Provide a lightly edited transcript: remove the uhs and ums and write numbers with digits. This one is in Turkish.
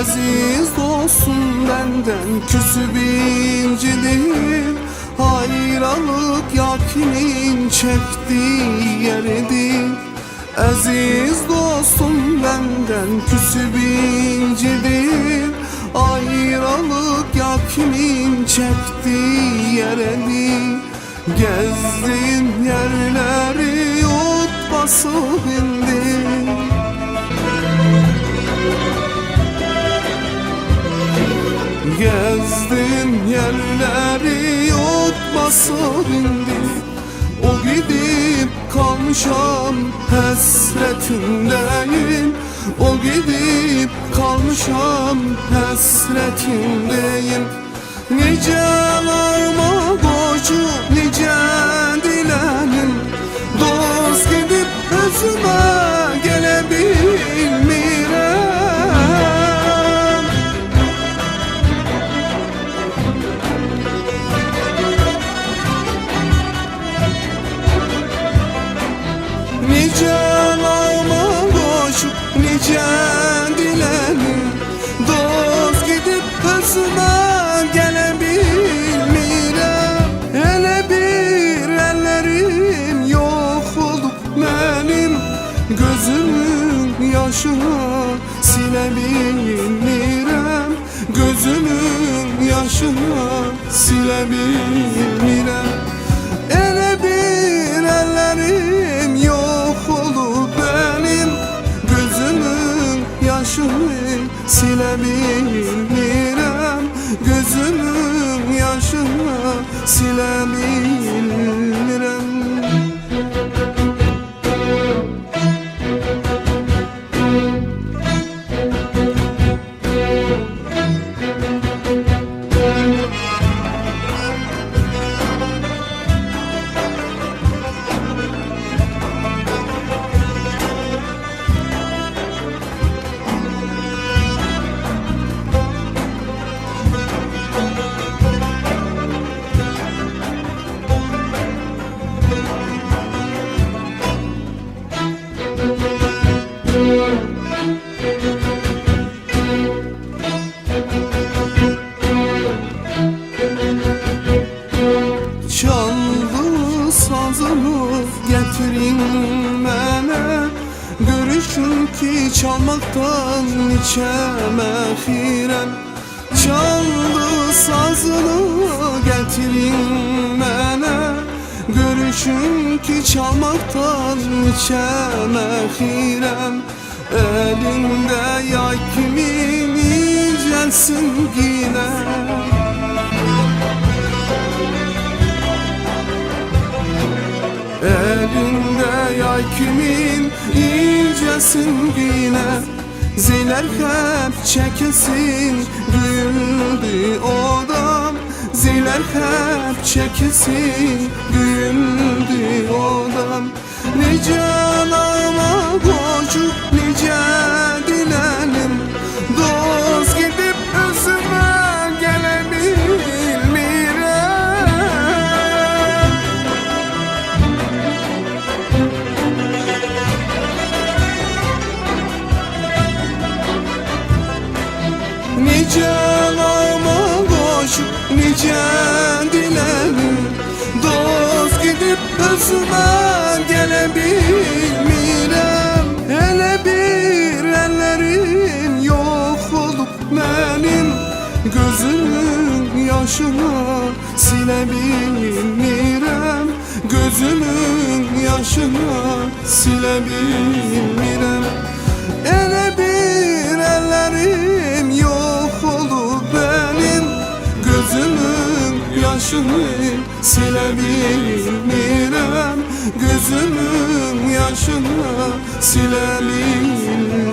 Aziz dostum benden küsüp incidir. Ayrılık yakinin çektiği yeridir. Aziz dostum benden küsüp incidir. Ayrılık yakinin çektiği yeridir. Gezdiğim yerleri ot basıp indi. Gezdim yerleri ot basıp indi. O gidip kalmışam hasretindeyim. O gidip kalmışam hasretindeyim. Nice ağlarıma koşup nice dilenim. Dost gidip özüme gelebilmirem. Nice ağlarıma koşup nice dilenim. Dost gidip özüme gelebilmirem. Hele bir ellerim yok olup benim, gözümün yaşına silebilmirem. Gözümün yaşına silebilmirem. Hele bir ellerim yok olup benim, gözümün yaşını silebilmirem. Gözümün yaşını silebilmirem. Çaldı sazını getirin mənə, görüşüm ki çalmaktan içeme xirem. Çaldı sazını getirin mənə, görüşüm ki çalmaktan içeme xirem. Elinde yay kimin incelsin yine. Elinde yay kimin incesin yine. Zeyler hep çekesin güldü odam. Zeyler hep çekesin güldü odam. Nice ağlarıma koşup nice dilenim. Dost gidip özüme gelebilmirem. Nice ağlarıma koşup nice dilenim. Dost gidip özüme gelebilmirem. Hele bir ellerim yok olup benim, gözümün yaşına silebilmirem. Gözümün yaşına silebilmirem. Hele bir ellerim yok olup benim, gözümün yaşını silebilmirem. Gözümün yaşını silebilmirem.